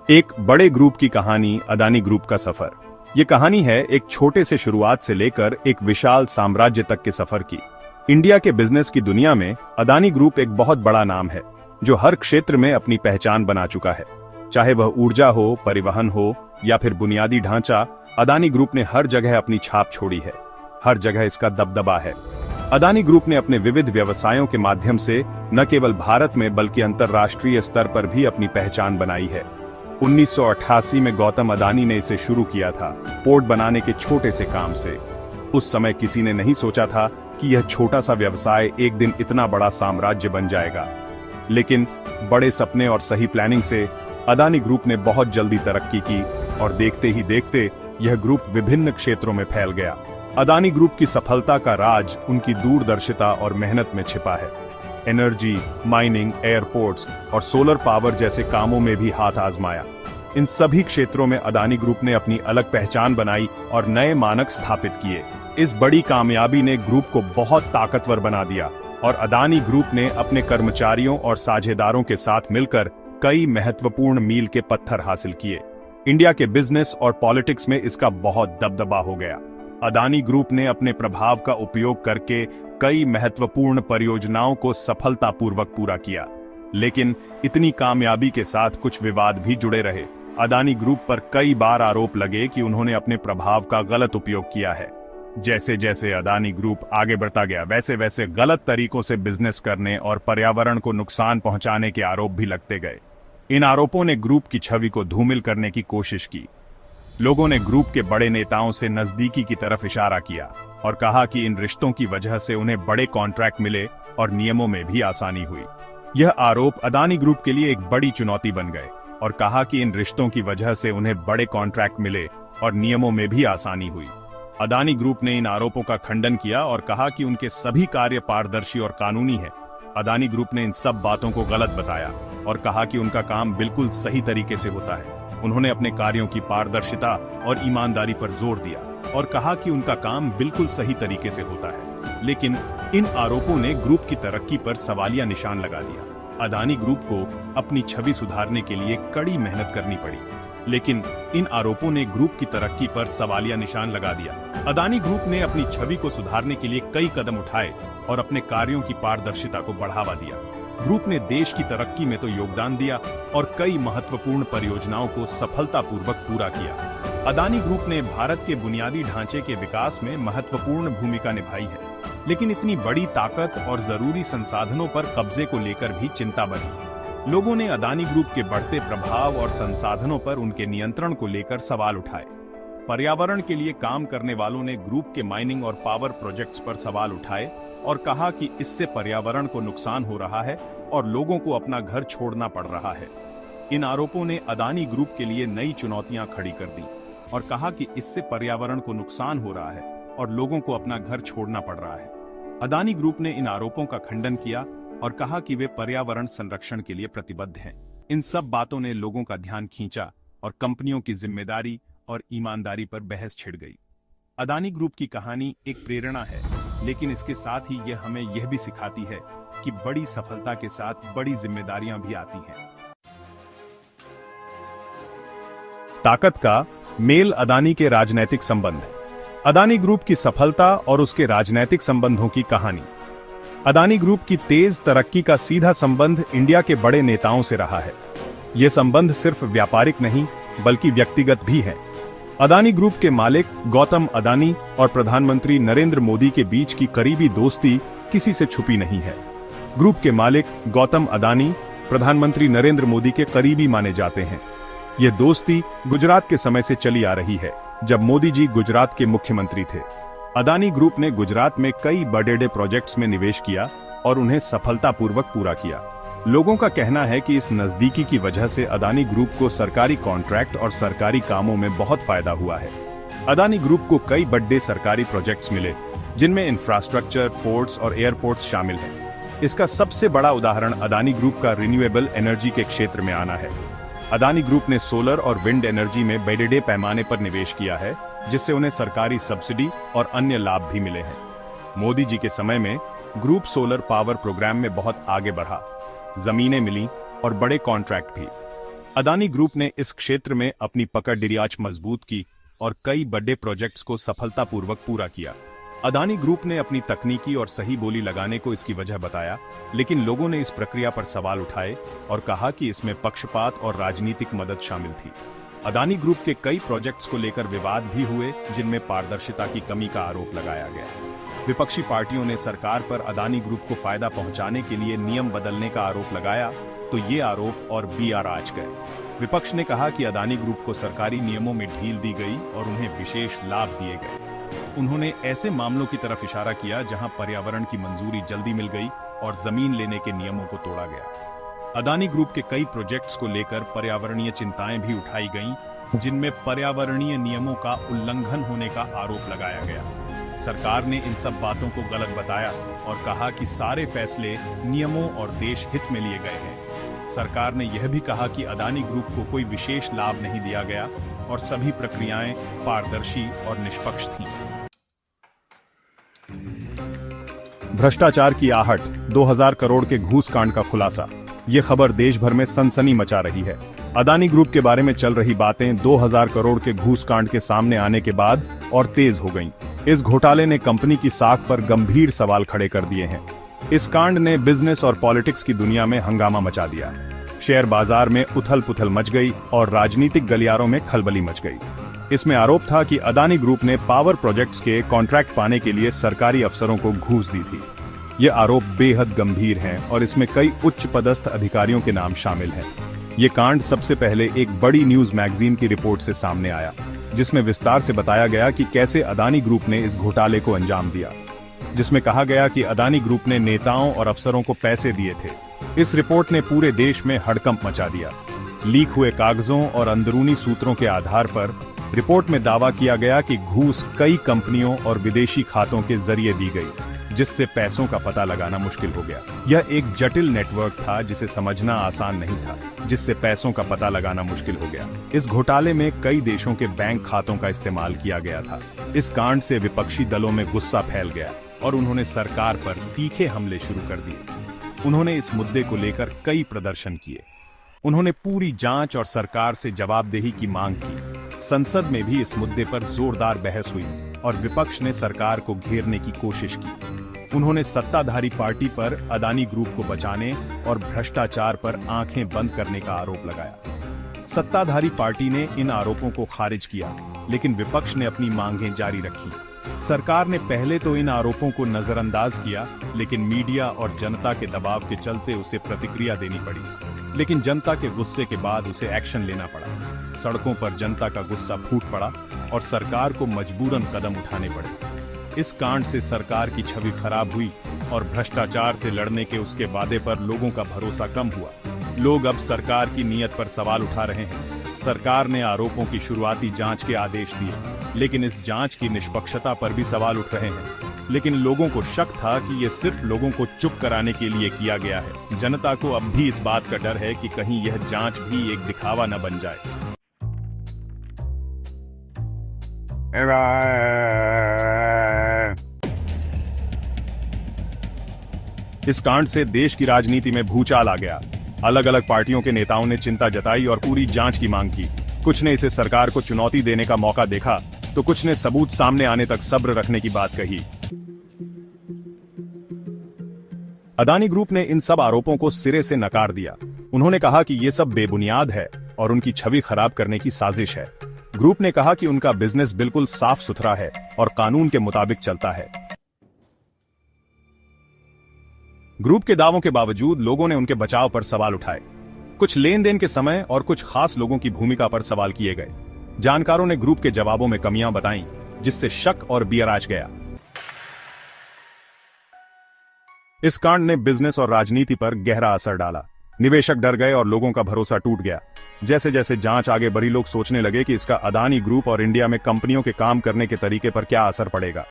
एक बड़े ग्रुप की कहानी, अदानी ग्रुप का सफर। ये कहानी है एक छोटे से शुरुआत से लेकर एक विशाल साम्राज्य तक के सफर की। इंडिया के बिजनेस की दुनिया में अदानी ग्रुप एक बहुत बड़ा नाम है, जो हर क्षेत्र में अपनी पहचान बना चुका है। चाहे वह ऊर्जा हो, परिवहन हो या फिर बुनियादी ढांचा, अदानी ग्रुप ने हर जगह अपनी छाप छोड़ी है। हर जगह इसका दबदबा है। अदानी ग्रुप ने अपने विविध व्यवसायों के माध्यम से न केवल भारत में बल्कि अंतर्राष्ट्रीय स्तर पर भी अपनी पहचान बनाई है। 1988 में गौतम अदानी ने इसे शुरू किया था, पोर्ट बनाने के छोटे से काम से। उस समय किसी ने नहीं सोचा था कि यह छोटा सा व्यवसाय एक दिन इतना बड़ा साम्राज्य बन जाएगा। लेकिन बड़े सपने और सही प्लानिंग से अदानी ग्रुप ने बहुत जल्दी तरक्की की और देखते ही देखते यह ग्रुप विभिन्न क्षेत्रों में फैल गया। अदानी ग्रुप की सफलता का राज उनकी दूरदर्शिता और मेहनत में छिपा है। एनर्जी, माइनिंग, एयरपोर्ट्स और सोलर पावर जैसे कामों में भी हाथ आजमाया। इन सभी क्षेत्रों में अदानी ग्रुप ने अपनी अलग पहचान बनाई और नए मानक स्थापित किए। इस बड़ी कामयाबी ने ग्रुप को बहुत ताकतवर बना दिया और अदानी ग्रुप ने अपने कर्मचारियों और साझेदारों के साथ मिलकर कई महत्वपूर्ण मील के पत्थर हासिल किए। इंडिया के बिजनेस और पॉलिटिक्स में इसका बहुत दबदबा हो गया। अदानी ग्रुप ने अपने प्रभाव का उपयोग करके कई महत्वपूर्ण परियोजनाओं को सफलतापूर्वक पूरा किया। लेकिन इतनी कामयाबी के साथ कुछ विवाद भी जुड़े रहे। अदानी ग्रुप पर कई बार आरोप लगे कि उन्होंने अपने प्रभाव का गलत उपयोग किया है। जैसे जैसे अदानी ग्रुप आगे बढ़ता गया, वैसे वैसे गलत तरीकों से बिजनेस करने और पर्यावरण को नुकसान पहुंचाने के आरोप भी लगते गए। इन आरोपों ने ग्रुप की छवि को धूमिल करने की कोशिश की। लोगों ने ग्रुप के बड़े नेताओं से नजदीकी की तरफ इशारा किया और कहा कि इन रिश्तों की वजह से उन्हें बड़े कॉन्ट्रैक्ट मिले और नियमों में भी आसानी हुई। यह आरोप अदानी ग्रुप के लिए एक बड़ी चुनौती बन गए और कहा कि इन रिश्तों की वजह से उन्हें बड़े कॉन्ट्रैक्ट मिले और नियमों में भी आसानी हुई। अदानी ग्रुप ने इन आरोपों का खंडन किया और कहा कि उनके सभी कार्य पारदर्शी और कानूनी है। अदानी ग्रुप ने इन सब बातों को गलत बताया और कहा कि उनका काम बिल्कुल सही तरीके से होता है। उन्होंने अपने कार्यों की पारदर्शिता और ईमानदारी पर जोर दिया और कहा कि उनका काम बिल्कुल सही तरीके से होता है। लेकिन इन आरोपों ने ग्रुप की तरक्की पर सवालिया निशान लगा दिया। अदानी ग्रुप को अपनी छवि सुधारने के लिए कड़ी मेहनत करनी पड़ी, लेकिन इन आरोपों ने ग्रुप की तरक्की पर सवालिया निशान लगा दिया। अदानी ग्रुप ने अपनी छवि को सुधारने के लिए कई कदम उठाए और अपने कार्यों की पारदर्शिता को बढ़ावा दिया। ग्रुप ने देश की तरक्की में तो योगदान दिया और कई महत्वपूर्ण परियोजनाओं को सफलतापूर्वक पूरा किया। अदानी ग्रुप ने भारत के बुनियादी ढांचे के विकास में महत्वपूर्ण भूमिका निभाई है, लेकिन इतनी बड़ी ताकत और जरूरी संसाधनों पर कब्जे को लेकर भी चिंता बढ़ी। लोगों ने अदानी ग्रुप के बढ़ते प्रभाव और संसाधनों पर उनके नियंत्रण को लेकर सवाल उठाए। पर्यावरण के लिए काम करने वालों ने ग्रुप के माइनिंग और पावर प्रोजेक्ट्स पर सवाल उठाए और कहा कि इससे पर्यावरण को नुकसान हो रहा है और लोगों को अपना घर छोड़ना पड़ रहा है। इन आरोपों ने अदानी ग्रुप के लिए नई चुनौतियां खड़ी कर दी और कहा कि इससे पर्यावरण को नुकसान हो रहा है और लोगों को अपना घर छोड़ना पड़ रहा है। अदानी ग्रुप ने इन आरोपों का खंडन किया और कहा कि वे पर्यावरण संरक्षण के लिए प्रतिबद्ध हैं। इन सब बातों ने लोगों का ध्यान खींचा और कंपनियों की जिम्मेदारी और ईमानदारी पर बहस छिड़ गई। अदानी ग्रुप की कहानी एक प्रेरणा है, लेकिन इसके साथ ही यह हमें यह भी सिखाती है कि बड़ी सफलता के साथ बड़ी जिम्मेदारियां भी आती हैं। ताकत का मेल, अदानी के राजनैतिक संबंध। अदानी ग्रुप की सफलता और उसके राजनैतिक संबंधों की कहानी। अदानी ग्रुप की तेज तरक्की का सीधा संबंध इंडिया के बड़े नेताओं से रहा है। यह संबंध सिर्फ व्यापारिक नहीं बल्कि व्यक्तिगत भी है। अदानी ग्रुप के मालिक गौतम अदानी और प्रधानमंत्री नरेंद्र मोदी के बीच की करीबी दोस्ती किसी से छुपी नहीं है। ग्रुप के मालिक गौतम अदानी प्रधानमंत्री नरेंद्र मोदी के करीबी माने जाते हैं। यह दोस्ती गुजरात के समय से चली आ रही है, जब मोदी जी गुजरात के मुख्यमंत्री थे। अदानी ग्रुप ने गुजरात में कई बड़े प्रोजेक्ट्स में निवेश किया और उन्हें सफलतापूर्वक पूरा किया। लोगों का कहना है कि इस नजदीकी की वजह से अदानी ग्रुप को सरकारी कॉन्ट्रैक्ट और सरकारी कामों में बहुत फायदा हुआ है। अदानी ग्रुप को कई बड़े सरकारी प्रोजेक्ट्स मिले, जिनमें इंफ्रास्ट्रक्चर, पोर्ट्स और एयरपोर्ट्स शामिल हैं। इसका सबसे बड़ा उदाहरण अदानी ग्रुप का रिन्यूएबल एनर्जी के क्षेत्र में आना है। अदानी ग्रुप ने सोलर और विंड एनर्जी में बड़े पैमाने पर निवेश किया है, जिससे उन्हें सरकारी सब्सिडी और अन्य लाभ भी मिले हैं। मोदी जी के समय में ग्रुप सोलर पावर प्रोग्राम में बहुत आगे बढ़ा, जमीनें मिली और बड़े कॉन्ट्रैक्ट भी। अदानी ग्रुप ने इस क्षेत्र में अपनी पकड़ आज मजबूत की और कई बड़े प्रोजेक्ट्स को सफलतापूर्वक पूरा किया। अदानी ग्रुप ने अपनी तकनीकी और सही बोली लगाने को इसकी वजह बताया, लेकिन लोगों ने इस प्रक्रिया पर सवाल उठाए और कहा कि इसमें पक्षपात और राजनीतिक मदद शामिल थी। अदानी ग्रुप के कई प्रोजेक्ट्स को लेकर विवाद भी हुए, जिनमें पारदर्शिता की कमी का आरोप लगाया गया। विपक्षी पार्टियों ने सरकार पर अदानी ग्रुप को फायदा पहुंचाने के लिए नियम बदलने का आरोप लगाया, तो ये आरोप और भी आराज गए। विपक्ष ने कहा कि अदानी ग्रुप को सरकारी नियमों में ढील दी गई और उन्हें विशेष लाभ दिए गए। उन्होंने ऐसे मामलों की तरफ इशारा किया जहां पर्यावरण की मंजूरी जल्दी मिल गई और जमीन लेने के नियमों को तोड़ा गया। अदानी ग्रुप के कई प्रोजेक्ट्स को लेकर पर्यावरणीय चिंताएं भी उठाई गईं, जिनमें पर्यावरणीय नियमों का उल्लंघन होने का आरोप लगाया गया। सरकार ने इन सब बातों को गलत बताया और कहा कि सारे फैसले नियमों और देश हित में लिए गए हैं। सरकार ने यह भी कहा कि अदानी ग्रुप को कोई विशेष लाभ नहीं दिया गया और सभी प्रक्रियाएं पारदर्शी और निष्पक्ष थीं। भ्रष्टाचार की आहट, 2000 करोड़ के घूस कांड का खुलासा। ये खबर देश भर में सनसनी मचा रही है। अदानी ग्रुप के बारे में चल रही बातें 2000 करोड़ के घूस कांड के सामने आने के बाद और तेज हो गईं। इस घोटाले ने कंपनी की साख पर गंभीर सवाल खड़े कर दिए हैं। इस कांड ने बिजनेस और पॉलिटिक्स की दुनिया में हंगामा मचा दिया। शेयर बाजार में उथल पुथल मच गई और राजनीतिक गलियारों में खलबली मच गई। इसमें आरोप था कि अदानी ग्रुप ने पावर प्रोजेक्ट्स के कॉन्ट्रैक्ट पाने के लिए सरकारी अफसरों को घूस दी थी। ये आरोप बेहद गंभीर हैं और इसमें कई उच्च पदस्थ अधिकारियों के नाम शामिल हैं। ये कांड सबसे पहले एक बड़ी न्यूज मैगजीन की रिपोर्ट से सामने आया, जिसमें विस्तार से बताया गया कि कैसे अदानी ग्रुप ने इस घोटाले को अंजाम दिया। जिसमें कहा गया कि अदानी ग्रुप ने नेताओं और अफसरों को पैसे दिए थे। इस रिपोर्ट ने पूरे देश में हड़कंप मचा दिया। लीक हुए कागजों और अंदरूनी सूत्रों के आधार पर रिपोर्ट में दावा किया गया कि घूस कई कंपनियों और विदेशी खातों के जरिए दी गई, जिससे पैसों का पता लगाना मुश्किल हो गया। यह एक जटिल नेटवर्क था जिसे समझना आसान नहीं था, जिससे पैसों का पता लगाना मुश्किल हो गया। इस घोटाले में कई देशों के बैंक खातों का इस्तेमाल किया गया था। इस कांड से विपक्षी दलों में गुस्सा फैल गया और उन्होंने सरकार पर तीखे हमले शुरू कर दिए। उन्होंने इस मुद्दे को लेकर कई प्रदर्शन किए। उन्होंने पूरी जांच और सरकार से जवाबदेही की मांग की। संसद में भी इस मुद्दे पर जोरदार बहस हुई और विपक्ष ने सरकार को घेरने की कोशिश की। उन्होंने सत्ताधारी पार्टी पर अदानी ग्रुप को बचाने और भ्रष्टाचार पर आंखें बंद करने का आरोप लगाया। सत्ताधारी पार्टी ने इन आरोपों को खारिज किया, लेकिन विपक्ष ने अपनी मांगें जारी रखी। सरकार ने पहले तो इन आरोपों को नजरअंदाज किया, लेकिन मीडिया और जनता के दबाव के चलते उसे प्रतिक्रिया देनी पड़ी। लेकिन जनता के गुस्से के बाद उसे एक्शन लेना पड़ा। सड़कों पर जनता का गुस्सा फूट पड़ा और सरकार को मजबूरन कदम उठाने पड़े। इस कांड से सरकार की छवि खराब हुई और भ्रष्टाचार से लड़ने के उसके वादे पर लोगों का भरोसा कम हुआ। लोग अब सरकार की नीयत पर सवाल उठा रहे हैं। सरकार ने आरोपों की शुरुआती जांच के आदेश दिए, लेकिन इस जांच की निष्पक्षता पर भी सवाल उठ रहे हैं। लेकिन लोगों को शक था कि ये सिर्फ लोगों को चुप कराने के लिए किया गया है। जनता को अब भी इस बात का डर है कि कहीं यह जांच भी एक दिखावा न बन जाए। इस कांड से देश की राजनीति में भूचाल आ गया। अलग अलग पार्टियों के नेताओं ने चिंता जताई और पूरी जांच की मांग की। कुछ ने इसे सरकार को चुनौती देने का मौका देखा, तो कुछ ने सबूत सामने आने तक सब्र रखने की बात कही। अदानी ग्रुप ने इन सब आरोपों को सिरे से नकार दिया। उन्होंने कहा कि ये सब बेबुनियाद है और उनकी छवि खराब करने की साजिश है। ग्रुप ने कहा कि उनका बिजनेस बिल्कुल साफ सुथरा है और कानून के मुताबिक चलता है। ग्रुप के दावों के बावजूद लोगों ने उनके बचाव पर सवाल उठाए। कुछ लेन देन के समय और कुछ खास लोगों की भूमिका पर सवाल किए गए। जानकारों ने ग्रुप के जवाबों में कमियां बताईं, जिससे शक और बियराज गया। इस कांड ने बिजनेस और राजनीति पर गहरा असर डाला। निवेशक डर गए और लोगों का भरोसा टूट गया। जैसे जैसे जांच आगे बढ़ी, लोग सोचने लगे कि इसका अदानी ग्रुप और इंडिया में कंपनियों के काम करने के तरीके पर क्या असर पड़ेगा।